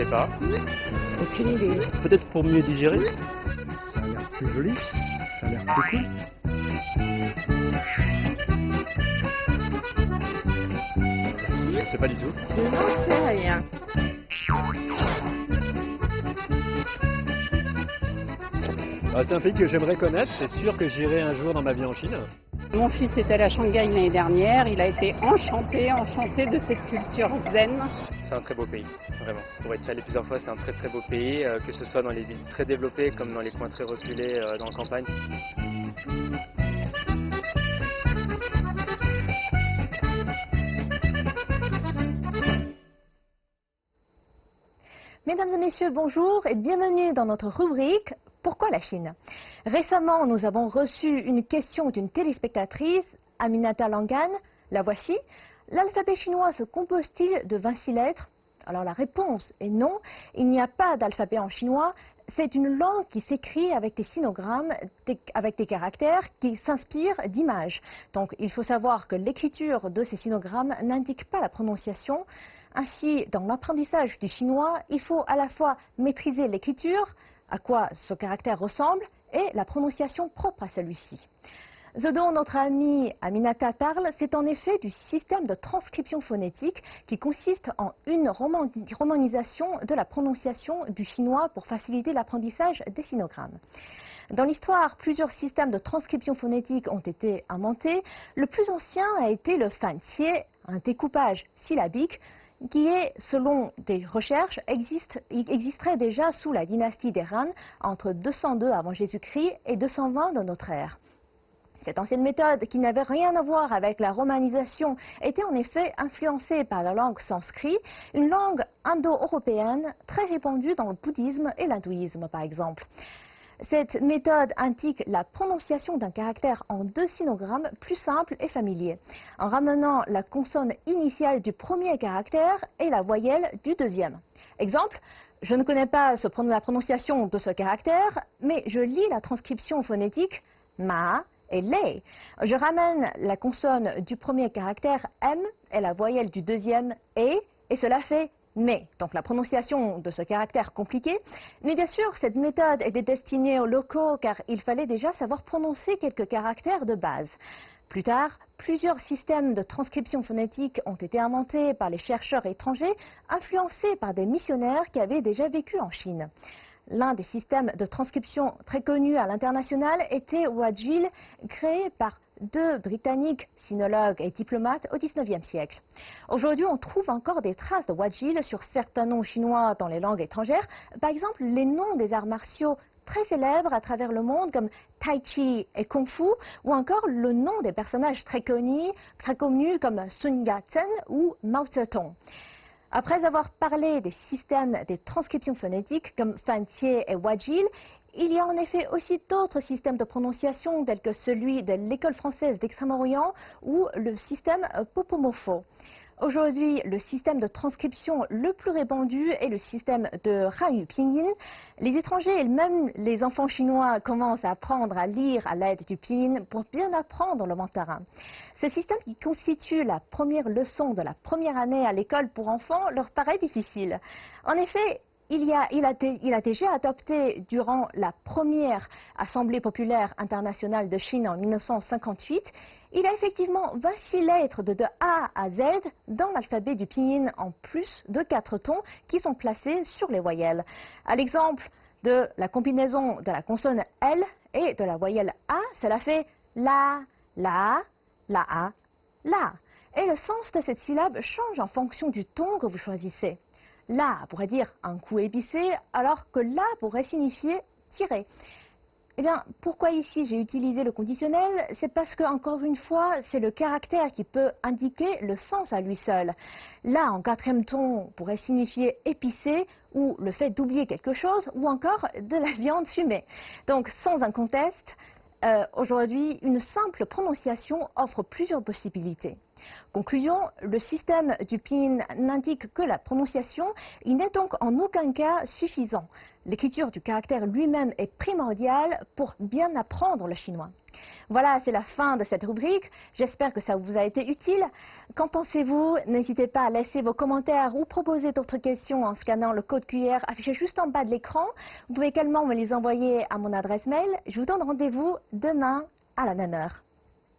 sais pas. Aucune idée. Peut-être pour mieux digérer. Ça a l'air plus joli, ça a l'air plus cool. Je sais pas du tout. Je n'en sais rien. C'est un pays que j'aimerais connaître. C'est sûr que j'irai un jour dans ma vie en Chine. Mon fils est allé à Shanghai l'année dernière. Il a été enchanté de cette culture zen. C'est un très beau pays, vraiment. Pour être allé plusieurs fois, c'est un très très beau pays, que ce soit dans les villes très développées comme dans les coins très reculés dans la campagne. Mesdames et messieurs, bonjour et bienvenue dans notre rubrique « Pourquoi la Chine ?» Récemment, nous avons reçu une question d'une téléspectatrice, Aminata Langan. La voici. L'alphabet chinois se compose-t-il de 26 lettres? Alors la réponse est non. Il n'y a pas d'alphabet en chinois. C'est une langue qui s'écrit avec des sinogrammes, avec des caractères qui s'inspirent d'images. Donc il faut savoir que l'écriture de ces sinogrammes n'indique pas la prononciation. Ainsi, dans l'apprentissage du chinois, il faut à la fois maîtriser l'écriture, à quoi ce caractère ressemble, et la prononciation propre à celui-ci. Ce dont notre amie Aminata parle, c'est en effet du système de transcription phonétique qui consiste en une romanisation de la prononciation du chinois pour faciliter l'apprentissage des sinogrammes. Dans l'histoire, plusieurs systèmes de transcription phonétique ont été inventés. Le plus ancien a été le fantie, un découpage syllabique qui est, selon des recherches, existerait déjà sous la dynastie des Han entre 202 avant Jésus-Christ et 220 de notre ère. Cette ancienne méthode, qui n'avait rien à voir avec la romanisation, était en effet influencée par la langue sanskrit, une langue indo-européenne très répandue dans le bouddhisme et l'hindouisme par exemple. Cette méthode indique la prononciation d'un caractère en deux sinogrammes plus simples et familiers, en ramenant la consonne initiale du premier caractère et la voyelle du deuxième. Exemple, je ne connais pas la prononciation de ce caractère, mais je lis la transcription phonétique ma et lei. Je ramène la consonne du premier caractère m et la voyelle du deuxième et cela fait mais, donc la prononciation de ce caractère compliqué. Mais bien sûr, cette méthode était destinée aux locaux car il fallait déjà savoir prononcer quelques caractères de base. Plus tard, plusieurs systèmes de transcription phonétique ont été inventés par les chercheurs étrangers, influencés par des missionnaires qui avaient déjà vécu en Chine. L'un des systèmes de transcription très connus à l'international était Wajil, créé par deux Britanniques, sinologues et diplomates au XIXe siècle. Aujourd'hui, on trouve encore des traces de Wajil sur certains noms chinois dans les langues étrangères. Par exemple, les noms des arts martiaux très célèbres à travers le monde comme Tai Chi et Kung Fu, ou encore le nom des personnages très connus comme Sun Yat-sen ou Mao Zedong. Après avoir parlé des systèmes des transcriptions phonétiques comme fantie et Wajil, il y a en effet aussi d'autres systèmes de prononciation tels que celui de l'école française d'Extrême-Orient ou le système Popomofo. Aujourd'hui, le système de transcription le plus répandu est le système de Hanyu Pinyin. Les étrangers et même les enfants chinois commencent à apprendre à lire à l'aide du pinyin pour bien apprendre le mandarin. Ce système qui constitue la première leçon de la première année à l'école pour enfants leur paraît difficile. En effet, il a déjà adopté durant la première Assemblée populaire internationale de Chine en 1958. Il a effectivement 26 lettres de A à Z dans l'alphabet du pinyin en plus de 4 tons qui sont placés sur les voyelles. À l'exemple de la combinaison de la consonne L et de la voyelle A, cela fait la, A, la. Et le sens de cette syllabe change en fonction du ton que vous choisissez. La pourrait dire un coup épicé, alors que la pourrait signifier tirer. Eh bien, pourquoi ici j'ai utilisé le conditionnel? C'est parce que, encore une fois, c'est le caractère qui peut indiquer le sens à lui seul. La, en quatrième ton, pourrait signifier épicé, ou le fait d'oublier quelque chose, ou encore de la viande fumée. Donc, sans un conteste, aujourd'hui, une simple prononciation offre plusieurs possibilités. Conclusion, le système du pinyin n'indique que la prononciation, il n'est donc en aucun cas suffisant. L'écriture du caractère lui-même est primordiale pour bien apprendre le chinois. Voilà, c'est la fin de cette rubrique. J'espère que ça vous a été utile. Qu'en pensez-vous? N'hésitez pas à laisser vos commentaires ou proposer d'autres questions en scannant le code QR affiché juste en bas de l'écran. Vous pouvez également me les envoyer à mon adresse mail. Je vous donne rendez-vous demain à la même heure.